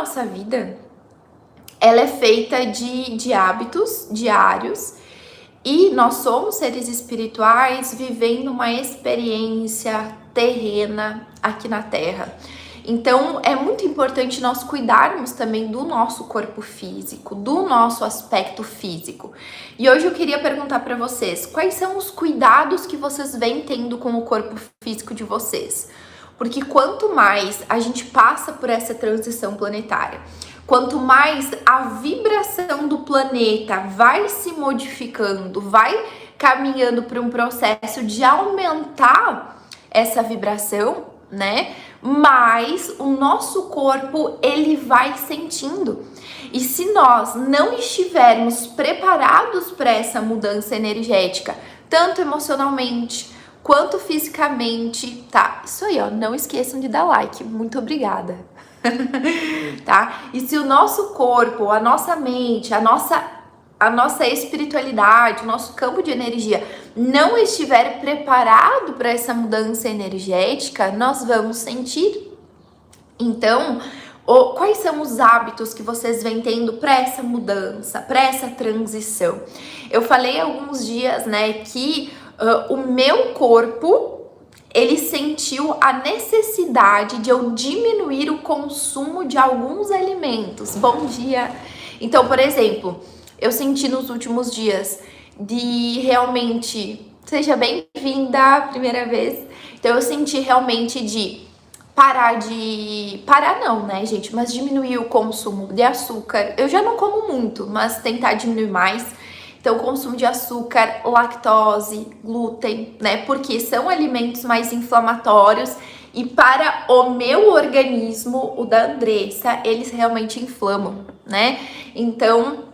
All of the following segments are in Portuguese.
nossa vida, ela é feita de hábitos diários e nós somos seres espirituais vivendo uma experiência terrena aqui na Terra. Então, é muito importante nós cuidarmos também do nosso corpo físico, do nosso aspecto físico. E hoje eu queria perguntar para vocês, quais são os cuidados que vocês vêm tendo com o corpo físico de vocês? Porque quanto mais a gente passa por essa transição planetária, quanto mais a vibração do planeta vai se modificando, vai caminhando para um processo de aumentar essa vibração, né? Mas o nosso corpo, ele vai sentindo. E se nós não estivermos preparados para essa mudança energética, tanto emocionalmente quanto fisicamente, tá? Isso aí, ó, não esqueçam de dar like. Muito obrigada. Tá? E se o nosso corpo, a nossa mente, a nossa espiritualidade, o nosso campo de energia não estiver preparado para essa mudança energética, nós vamos sentir. Então, quais são os hábitos que vocês vêm tendo para essa mudança, para essa transição? Eu falei há alguns dias, né, que o meu corpo, ele sentiu a necessidade de eu diminuir o consumo de alguns alimentos. Bom dia! Então, por exemplo, eu senti nos últimos dias de realmente... Seja bem-vinda, primeira vez. Então, eu senti realmente de parar não, né, gente? Mas diminuir o consumo de açúcar. Eu já não como muito, mas tentar diminuir mais. Então, consumo de açúcar, lactose, glúten, né? Porque são alimentos mais inflamatórios e para o meu organismo, o da Andressa, eles realmente inflamam, né? Então,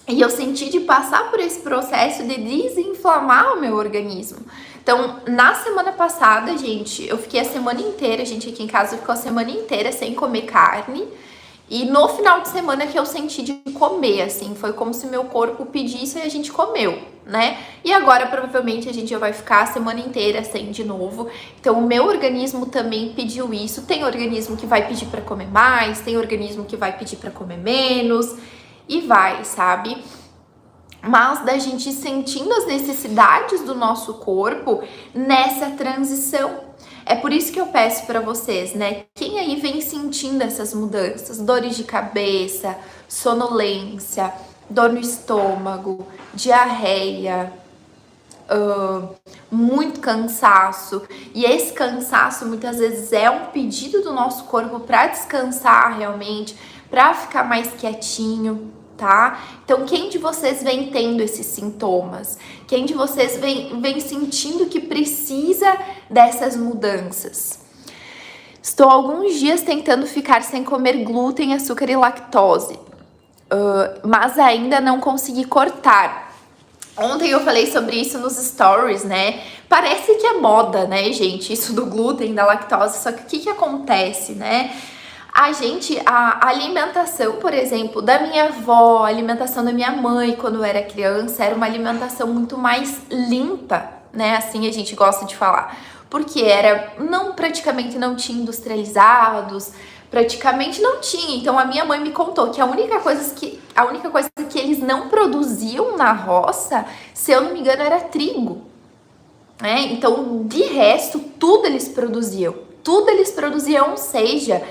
e eu senti de passar por esse processo de desinflamar o meu organismo. Então, na semana passada, gente, eu fiquei a semana inteira, a gente aqui em casa ficou a semana inteira sem comer carne. E no final de semana que eu senti de comer, assim, foi como se meu corpo pedisse e a gente comeu, né? E agora provavelmente a gente já vai ficar a semana inteira sem de novo. Então o meu organismo também pediu isso. Tem organismo que vai pedir para comer mais, tem organismo que vai pedir para comer menos e vai, sabe? Mas da gente sentindo as necessidades do nosso corpo nessa transição. É por isso que eu peço para vocês, né? Quem aí vem sentindo essas mudanças? Dores de cabeça, sonolência, dor no estômago, diarreia, muito cansaço. E esse cansaço muitas vezes é um pedido do nosso corpo para descansar realmente, para ficar mais quietinho. Tá? Então, quem de vocês vem tendo esses sintomas? Quem de vocês vem sentindo que precisa dessas mudanças? Estou há alguns dias tentando ficar sem comer glúten, açúcar e lactose, mas ainda não consegui cortar. Ontem eu falei sobre isso nos stories, né? Parece que é moda, né, gente? Isso do glúten, da lactose, só que o que acontece, né? A alimentação, por exemplo, da minha avó, a alimentação da minha mãe quando eu era criança, era uma alimentação muito mais limpa, né? Assim a gente gosta de falar. Porque praticamente não tinha industrializados, praticamente não tinha. Então a minha mãe me contou que a única coisa que eles não produziam na roça, se eu não me engano, era trigo. Né? Então, de resto, tudo eles produziam, seja...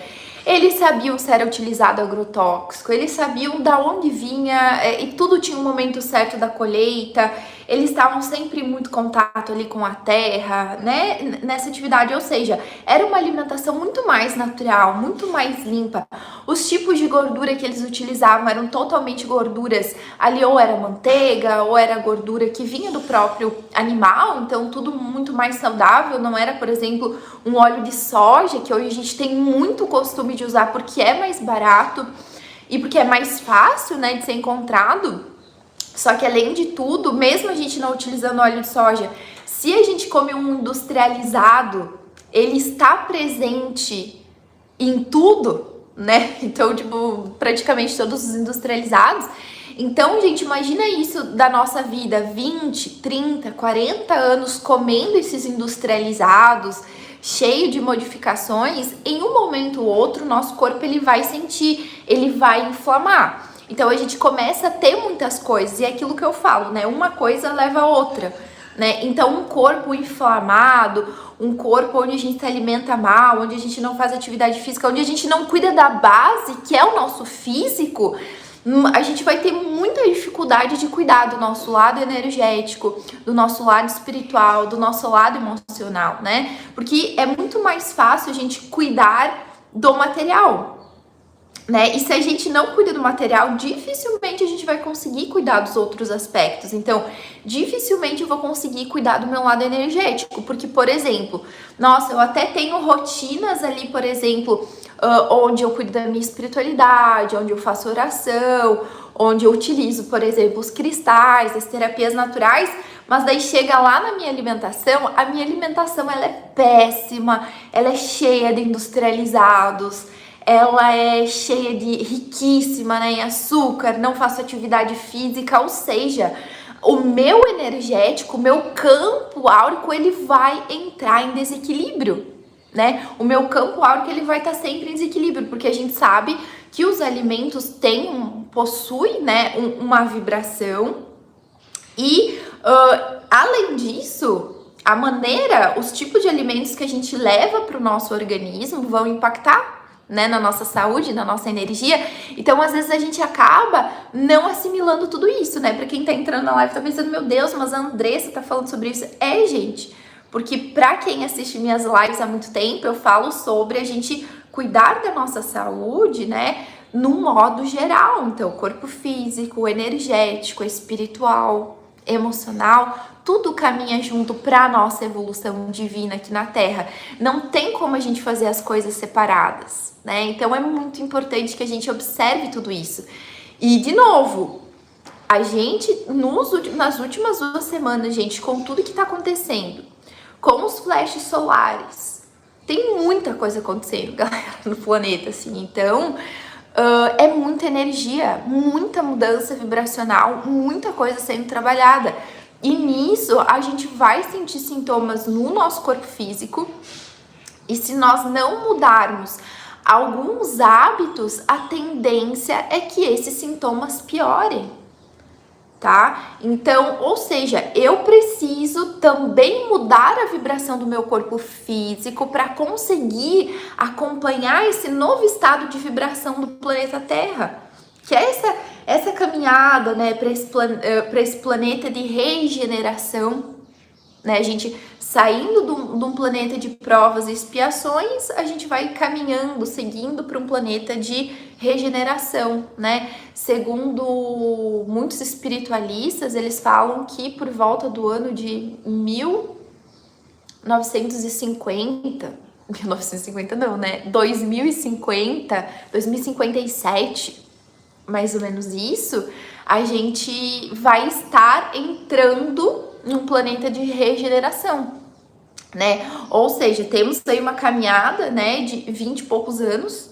Eles sabiam se era utilizado agrotóxico, eles sabiam da onde vinha e tudo tinha um momento certo da colheita, eles estavam sempre em muito contato ali com a terra, né, nessa atividade, ou seja, era uma alimentação muito mais natural, muito mais limpa. Os tipos de gordura que eles utilizavam eram totalmente gorduras, ali ou era manteiga, ou era gordura que vinha do próprio animal, então tudo muito mais saudável, não era, por exemplo, um óleo de soja, que hoje a gente tem muito costume de usar porque é mais barato e porque é mais fácil, né, de ser encontrado. Só que além de tudo, mesmo a gente não utilizando óleo de soja, se a gente come um industrializado, ele está presente em tudo, né? Então, tipo, praticamente todos os industrializados. Então, gente, imagina isso da nossa vida, 20, 30, 40 anos comendo esses industrializados, cheio de modificações, em um momento ou outro, o nosso corpo ele vai sentir, ele vai inflamar. Então a gente começa a ter muitas coisas, e é aquilo que eu falo, né? Uma coisa leva a outra, né? Então um corpo inflamado, um corpo onde a gente se alimenta mal, onde a gente não faz atividade física, onde a gente não cuida da base, que é o nosso físico, a gente vai ter muita dificuldade de cuidar do nosso lado energético, do nosso lado espiritual, do nosso lado emocional, né? Porque é muito mais fácil a gente cuidar do material, né? E se a gente não cuida do material, dificilmente a gente vai conseguir cuidar dos outros aspectos. Então, dificilmente eu vou conseguir cuidar do meu lado energético, porque, por exemplo, nossa, eu até tenho rotinas ali, por exemplo, onde eu cuido da minha espiritualidade, onde eu faço oração, onde eu utilizo, por exemplo, os cristais, as terapias naturais, mas daí chega lá na minha alimentação, a minha alimentação ela é péssima, ela é cheia de industrializados, ela é cheia de riquíssima, né, em açúcar, não faço atividade física, ou seja, o meu energético, o meu campo áurico, ele vai entrar em desequilíbrio, né? O meu campo áurico ele vai estar sempre em desequilíbrio, porque a gente sabe que os alimentos possuem, né, uma vibração e além disso, a maneira, os tipos de alimentos que a gente leva para o nosso organismo vão impactar, né, na nossa saúde, na nossa energia. Então, às vezes a gente acaba não assimilando tudo isso, né? Para quem tá entrando na live tá pensando, meu Deus, mas a Andressa tá falando sobre isso. Gente, porque para quem assiste minhas lives há muito tempo, eu falo sobre a gente cuidar da nossa saúde, né, num modo geral. Então, corpo físico, energético, espiritual, emocional, tudo caminha junto para a nossa evolução divina aqui na Terra. Não tem como a gente fazer as coisas separadas, né? Então é muito importante que a gente observe tudo isso. E, de novo, a gente, nas últimas 2 semanas, gente, com tudo que tá acontecendo, com os flashes solares, tem muita coisa acontecendo, galera, no planeta, assim. Então, é muita energia, muita mudança vibracional, muita coisa sendo trabalhada. E nisso, a gente vai sentir sintomas no nosso corpo físico. E se nós não mudarmos alguns hábitos, a tendência é que esses sintomas piorem, tá? Então, ou seja, eu preciso também mudar a vibração do meu corpo físico para conseguir acompanhar esse novo estado de vibração do planeta Terra, que é essa caminhada, né, para esse planeta de regeneração, né? A gente saindo de um planeta de provas e expiações, a gente vai caminhando, seguindo para um planeta de regeneração, né? Segundo muitos espiritualistas, eles falam que por volta do ano de 1950 não, né? 2050, 2057, mais ou menos isso, a gente vai estar entrando num planeta de regeneração, né? Ou seja, temos aí uma caminhada, né, de 20 e poucos anos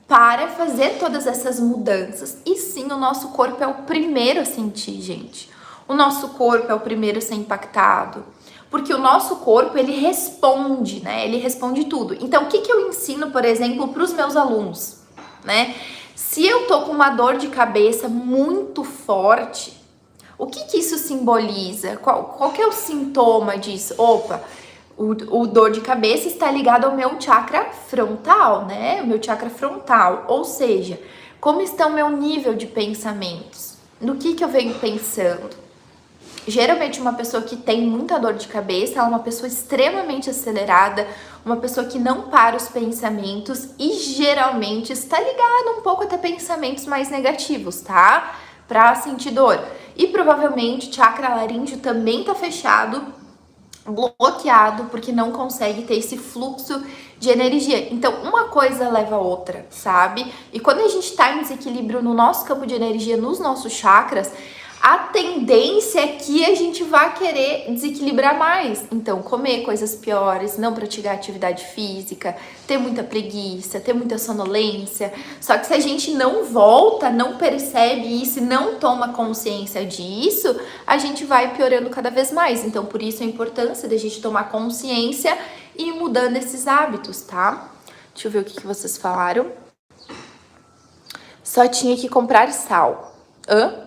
para fazer todas essas mudanças. E sim, o nosso corpo é o primeiro a sentir, gente. O nosso corpo é o primeiro a ser impactado, porque o nosso corpo, ele responde, né? Ele responde tudo. Então, o que eu ensino, por exemplo, para os meus alunos, né? Se eu tô com uma dor de cabeça muito forte, o que isso simboliza? Qual que é o sintoma disso? Opa, o dor de cabeça está ligado ao meu chakra frontal, né? O meu chakra frontal, ou seja, como está o meu nível de pensamentos? No que eu venho pensando? Geralmente uma pessoa que tem muita dor de cabeça, ela é uma pessoa extremamente acelerada, uma pessoa que não para os pensamentos e geralmente está ligada um pouco até pensamentos mais negativos, tá? Pra sentir dor. E provavelmente o chakra laríngeo também tá fechado, bloqueado, porque não consegue ter esse fluxo de energia. Então, uma coisa leva a outra, sabe? E quando a gente tá em desequilíbrio no nosso campo de energia, nos nossos chakras, a tendência é que a gente vá querer desequilibrar mais. Então, comer coisas piores, não praticar atividade física, ter muita preguiça, ter muita sonolência. Só que se a gente não volta, não percebe isso e não toma consciência disso, a gente vai piorando cada vez mais. Então, por isso a importância da gente tomar consciência e ir mudando esses hábitos, tá? Deixa eu ver o que vocês falaram. Só tinha que comprar sal. Hã?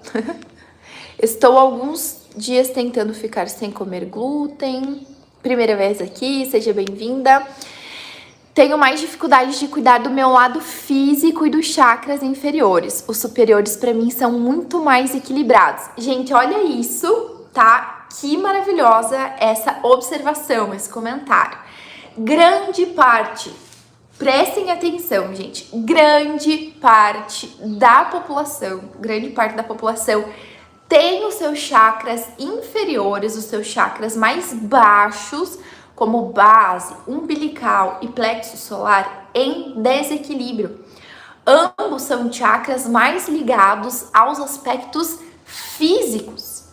Estou há alguns dias tentando ficar sem comer glúten. Primeira vez aqui, seja bem-vinda. Tenho mais dificuldade de cuidar do meu lado físico e dos chakras inferiores. Os superiores, para mim, são muito mais equilibrados. Gente, olha isso, tá? Que maravilhosa essa observação, esse comentário. Grande parte, prestem atenção, gente, grande parte da população tem os seus chakras inferiores, os seus chakras mais baixos, como base, umbilical e plexo solar, em desequilíbrio. Ambos são chakras mais ligados aos aspectos físicos.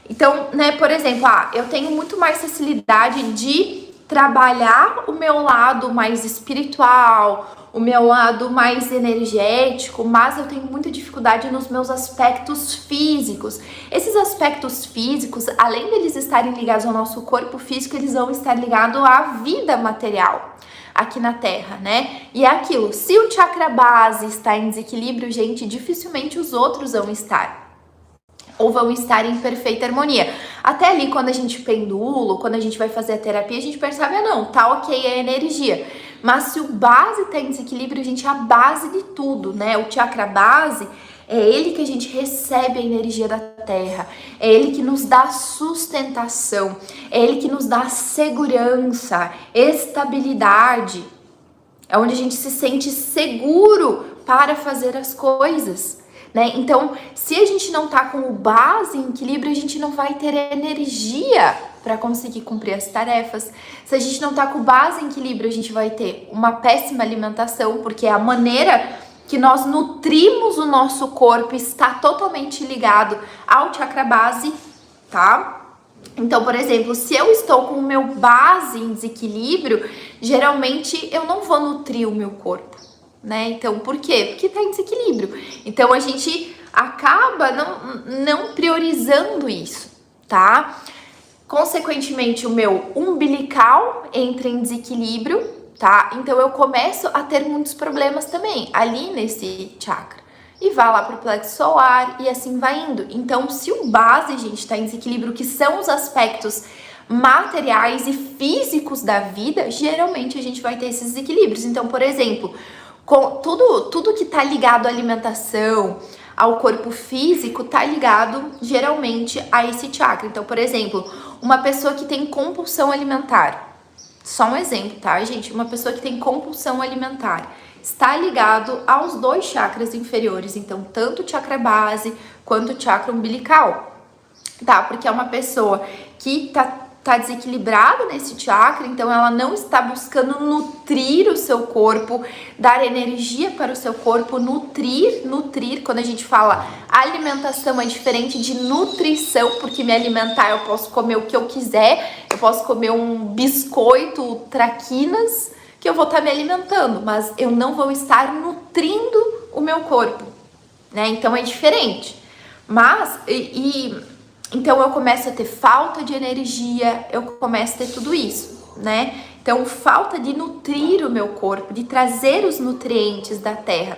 Então, né, por exemplo, eu tenho muito mais facilidade de trabalhar o meu lado mais espiritual, o meu lado mais energético, mas eu tenho muita dificuldade nos meus aspectos físicos. Esses aspectos físicos, além deles estarem ligados ao nosso corpo físico, eles vão estar ligados à vida material aqui na Terra, né? E é aquilo, se o chakra base está em desequilíbrio, gente, dificilmente os outros vão estar. Ou vão estar em perfeita harmonia. Até ali, quando a gente pendula, quando a gente vai fazer a terapia, a gente percebe, não, tá ok a energia. Mas se o base tá em desequilíbrio, gente, é a base de tudo, né? O chakra base, é ele que a gente recebe a energia da Terra. É ele que nos dá sustentação. É ele que nos dá segurança, estabilidade. É onde a gente se sente seguro para fazer as coisas. Né? Então, se a gente não tá com o base em equilíbrio, a gente não vai ter energia para conseguir cumprir as tarefas. Se a gente não tá com o base em equilíbrio, a gente vai ter uma péssima alimentação, porque a maneira que nós nutrimos o nosso corpo está totalmente ligado ao chakra base, tá? Então, por exemplo, se eu estou com o meu base em desequilíbrio, geralmente eu não vou nutrir o meu corpo. Né? Então, por quê? Porque tá em desequilíbrio. Então, a gente acaba não priorizando isso, tá? Consequentemente, o meu umbilical entra em desequilíbrio, tá? Então, eu começo a ter muitos problemas também ali nesse chakra. E vai lá pro plexo solar e assim vai indo. Então, se o base, gente, tá em desequilíbrio, que são os aspectos materiais e físicos da vida, geralmente a gente vai ter esses desequilíbrios. Então, por exemplo, com tudo que tá ligado à alimentação, ao corpo físico, tá ligado geralmente a esse chakra. Então, por exemplo, uma pessoa que tem compulsão alimentar, só um exemplo, tá, gente? Uma pessoa que tem compulsão alimentar está ligado aos dois chakras inferiores, então tanto o chakra base quanto o chakra umbilical, tá? Porque é uma pessoa que tá desequilibrada nesse chakra, então ela não está buscando nutrir o seu corpo, dar energia para o seu corpo, nutrir, quando a gente fala alimentação é diferente de nutrição, porque me alimentar eu posso comer o que eu quiser, eu posso comer um biscoito traquinas, que eu vou estar me alimentando, mas eu não vou estar nutrindo o meu corpo, né? Então é diferente. Mas, então eu começo a ter falta de energia, eu começo a ter tudo isso, né? Então, falta de nutrir o meu corpo, de trazer os nutrientes da terra.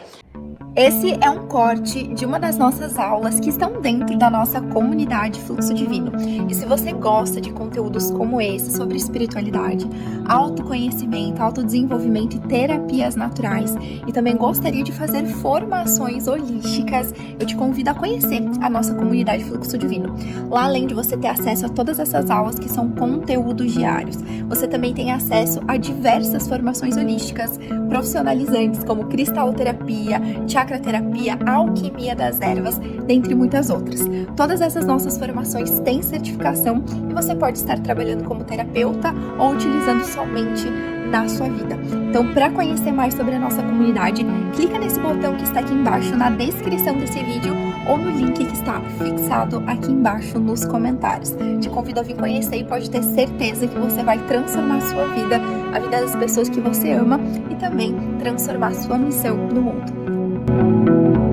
Esse é um corte de uma das nossas aulas que estão dentro da nossa comunidade Fluxo Divino. E se você gosta de conteúdos como esse sobre espiritualidade, autoconhecimento, autodesenvolvimento e terapias naturais, e também gostaria de fazer formações holísticas, eu te convido a conhecer a nossa comunidade Fluxo Divino. Lá, além de você ter acesso a todas essas aulas que são conteúdos diários, você também tem acesso a diversas formações holísticas profissionalizantes, como cristaloterapia, chacraterapia, alquimia das ervas, dentre muitas outras. Todas essas nossas formações têm certificação e você pode estar trabalhando como terapeuta ou utilizando somente na sua vida. Então, para conhecer mais sobre a nossa comunidade, clica nesse botão que está aqui embaixo na descrição desse vídeo ou no link que está fixado aqui embaixo nos comentários. Te convido a vir conhecer e pode ter certeza que você vai transformar a sua vida, a vida das pessoas que você ama e também transformar a sua missão no mundo.